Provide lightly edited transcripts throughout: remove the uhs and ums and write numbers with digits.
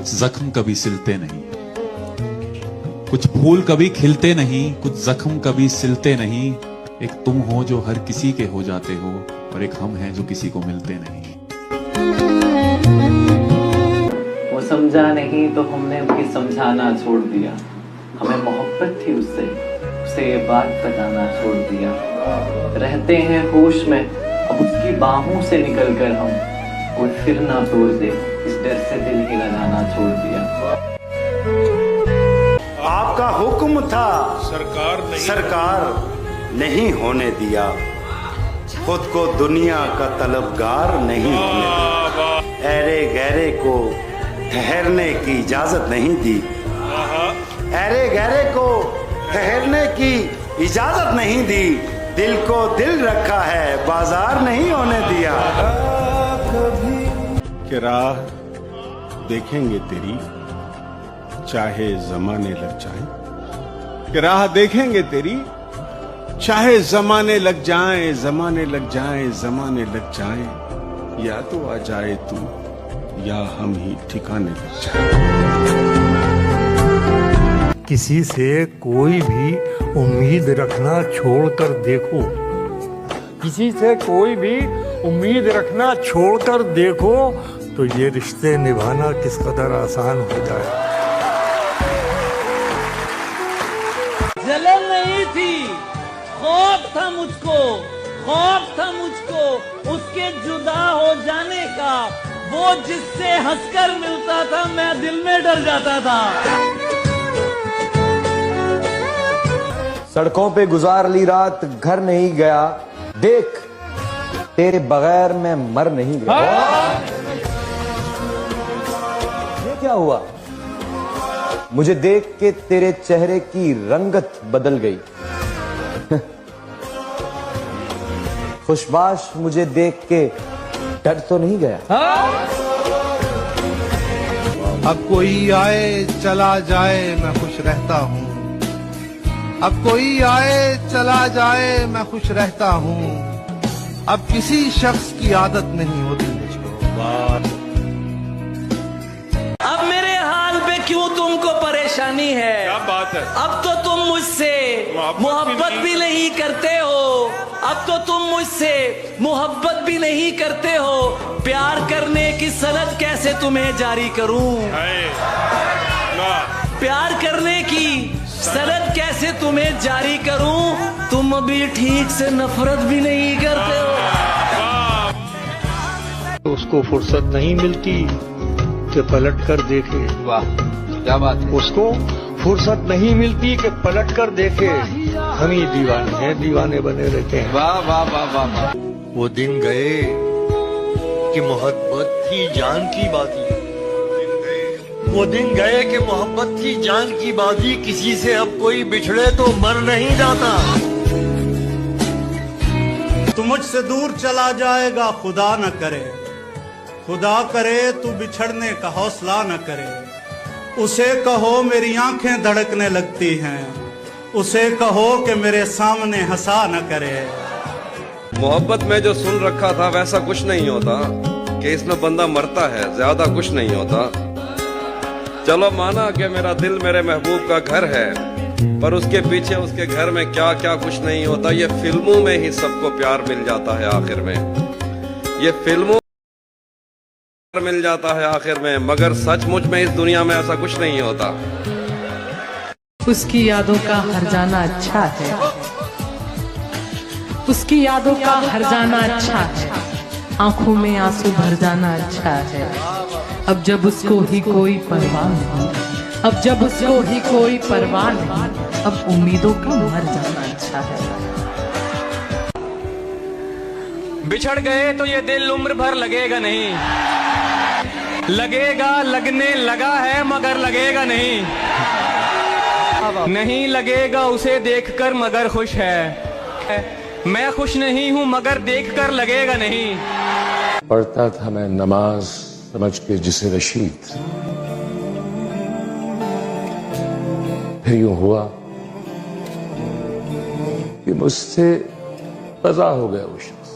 जख्म कभी सिलते नहीं, कुछ फूल कभी खिलते नहीं, कुछ जख्म कभी सिलते नहीं। एक तुम हो जो हर किसी के हो जाते हो, और एक हम हैं जो किसी को मिलते नहीं। वो समझा नहीं तो हमने उसकी समझाना छोड़ दिया। हमें मोहब्बत थी उससे, उसे ये बात बताना छोड़ दिया। रहते हैं होश में अब उसकी बाहों से निकलकर हम, कोई फिर ना तोड़ दे इस डर से दिल ही लगाना छोड़ दिया। आपका हुक्म था सरकार नहीं होने दिया, खुद को दुनिया का तलबगार नहीं होने दिया। ऐरे गहरे को ठहरने की इजाजत नहीं दी, ऐरे गहरे को ठहरने की इजाजत नहीं दी। दिल को दिल रखा है बाजार नहीं होने दिया। कि राह देखेंगे तेरी चाहे जमाने लग जाए, कि राह देखेंगे तेरी चाहे जमाने लग जाए, जमाने लग जाए, जमाने लग जाए। या तो आ जाए तू या हम ही ठिकाने लग जाए। किसी से कोई भी उम्मीद रखना छोड़कर देखो, किसी से कोई भी उम्मीद रखना छोड़कर देखो, तो ये रिश्ते निभाना किस कदर आसान हो जाए। जलन नहीं थी, खौफ था मुझको, खौफ था मुझको उसके जुदा हो जाने का। वो जिससे हंसकर मिलता था मैं दिल में डर जाता था। सड़कों पे गुजार ली रात, घर नहीं गया, देख तेरे बगैर मैं मर नहीं गया। ये क्या हुआ? मुझे देख के तेरे चेहरे की रंगत बदल गई। खुशबाश मुझे देख के डर तो नहीं गया। अब कोई आए चला जाए मैं खुश रहता हूँ, अब कोई आए चला जाए मैं खुश रहता हूँ। अब किसी शख्स की आदत नहीं होती मुझको बात। अब मेरे हाल पे क्यों तुमको परेशानी है? क्या बात है? अब तो तुम मुझसे मोहब्बत भी नहीं करते हो, अब तो तुम मुझसे मोहब्बत भी नहीं करते हो। प्यार करने की सनद कैसे तुम्हें जारी करूं? प्यार करने की सनद कैसे तुम्हें जारी करूं? तुम अभी ठीक से नफरत भी नहीं करते हो। उसको फुर्सत नहीं मिलती कि पलट कर देखे। वाह क्या बात है। उसको फुर्सत नहीं मिलती कि पलट कर देखे। हम ही दीवाने हैं, दीवाने बने रहते हैं। वाह वाह वाह वाह वाह। वो दिन गए कि मोहब्बत थी जान की बाजी, वो दिन गए कि मोहब्बत थी जान की बाजी। किसी से अब कोई बिछड़े तो मर नहीं जाता। तू मुझसे दूर चला जाएगा खुदा न करे, खुदा करे तू बिछड़ने का हौसला न करे। उसे कहो मेरी आंखें धड़कने लगती हैं, उसे कहो कि मेरे सामने हंसा न करे। मोहब्बत में जो सुन रखा था वैसा कुछ नहीं होता, कि इसमें बंदा मरता है, ज्यादा कुछ नहीं होता। चलो माना कि मेरा दिल मेरे महबूब का घर है, पर उसके पीछे उसके घर में क्या क्या कुछ नहीं होता। ये फिल्मों में ही सबको प्यार मिल जाता है आखिर में, ये फिल्मों मिल जाता है आखिर में, मगर सचमुच में इस दुनिया में ऐसा कुछ नहीं होता। उसकी यादों का हर जाना अच्छा है, उसकी यादों का हर जाना अच्छा है, आंखों में आंसू भर जाना अच्छा है। अब जब उसको ही कोई परवाह नहीं, अब जब उसको ही कोई परवाह नहीं, अब उम्मीदों का मर जाना अच्छा है। बिछड़ गए तो ये दिल उम्र भर लगेगा नहीं, लगेगा लगने लगा है मगर लगेगा नहीं, नहीं लगेगा उसे देखकर मगर खुश है। मैं खुश नहीं हूँ मगर देखकर लगेगा नहीं। पढ़ता था मैं नमाज समझ के जिसे रशीद, फिर यूं हुआ कि मुझसे कज़ा हो गया वो शख्स।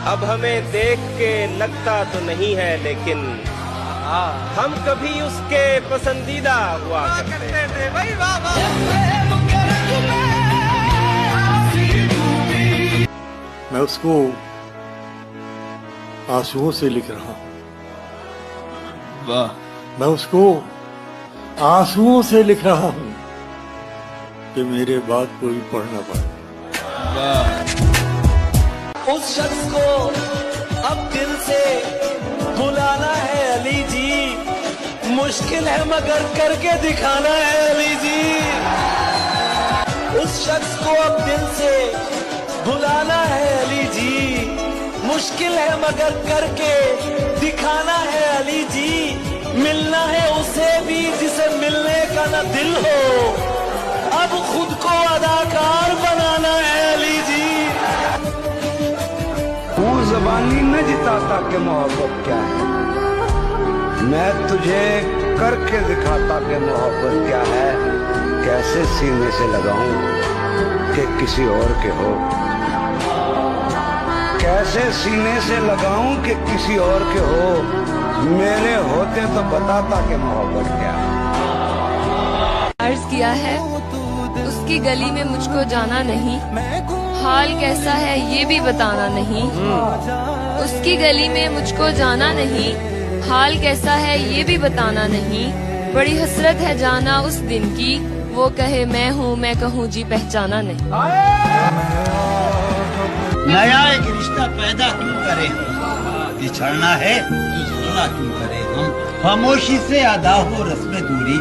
अब हमें देख के लगता तो नहीं है, लेकिन हम कभी उसके पसंदीदा हुआ करते थे। मैं उसको आंसुओं से लिख रहा हूं। वाह। मैं उसको आंसुओं से लिख रहा हूं कि मेरे बाद कोई पढ़ ना पाए। उस शख्स को अब दिल से बुलाना है अली जी, मुश्किल है मगर करके दिखाना है अली जी। उस शख्स को अब दिल से बुलाना है अली जी, मुश्किल है मगर करके दिखाना है अली जी। मिलना है उसे भी जिसे मिलने का न दिल हो, अब खुद को अदाकार बनाना है अली जी। वो ज़बानी न जिताता कि मोहब्बत क्या है, मैं तुझे करके दिखाता कि मोहब्बत क्या है। कैसे सीने से लगाऊं कि किसी और के हो, कैसे सीने से लगाऊं कि किसी और के हो। मेरे होते तो बताता कि मोहब्बत क्या है। अर्ज किया है उसकी गली में मुझको जाना नहीं, हाल कैसा है ये भी बताना नहीं। उसकी गली में मुझको जाना नहीं, हाल कैसा है ये भी बताना नहीं। बड़ी हसरत है जाना उस दिन की, वो कहे मैं हूँ मैं कहूँ जी पहचाना नहीं। नया एक रिश्ता पैदा क्यों करें, बिछड़ना है तो झगड़ा क्यों करें हम। खामोशी से अदा हो रस्म दूरी,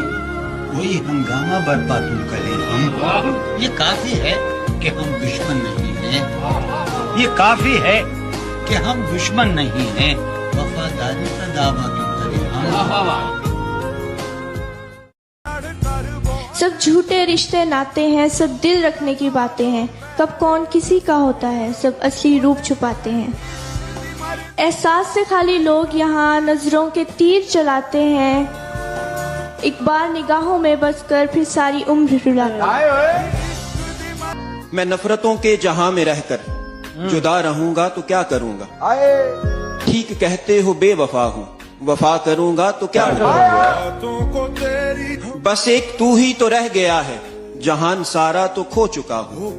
कोई हंगामा बर्पा क्यों करें हम। ये काफी है कि हम दुश्मन नहीं हैं, ये काफी है कि हम दुश्मन नहीं हैं। वफादारी का दावा क्यों करें हम। सब झूठे रिश्ते नाते हैं, सब दिल रखने की बातें हैं। कब कौन किसी का होता है, सब असली रूप छुपाते हैं। एहसास से खाली लोग यहाँ नजरों के तीर चलाते हैं, एक बार निगाहों में बसकर फिर सारी उम्र रुलाते हैं। मैं नफरतों के जहां में रहकर जुदा रहूंगा तो क्या करूंगा। ठीक कहते हो बेवफा हूँ, वफा करूंगा तो क्या करूंगा। बस एक तू ही तो रह गया है, जहान सारा तो खो चुका हूँ।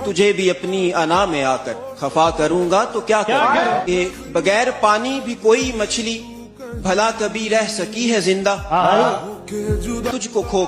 तुझे भी अपनी अना में आकर खफा करूंगा तो क्या करूंगा। ये बगैर पानी भी कोई मछली भला कभी रह सकी है जिंदा, तुझको खो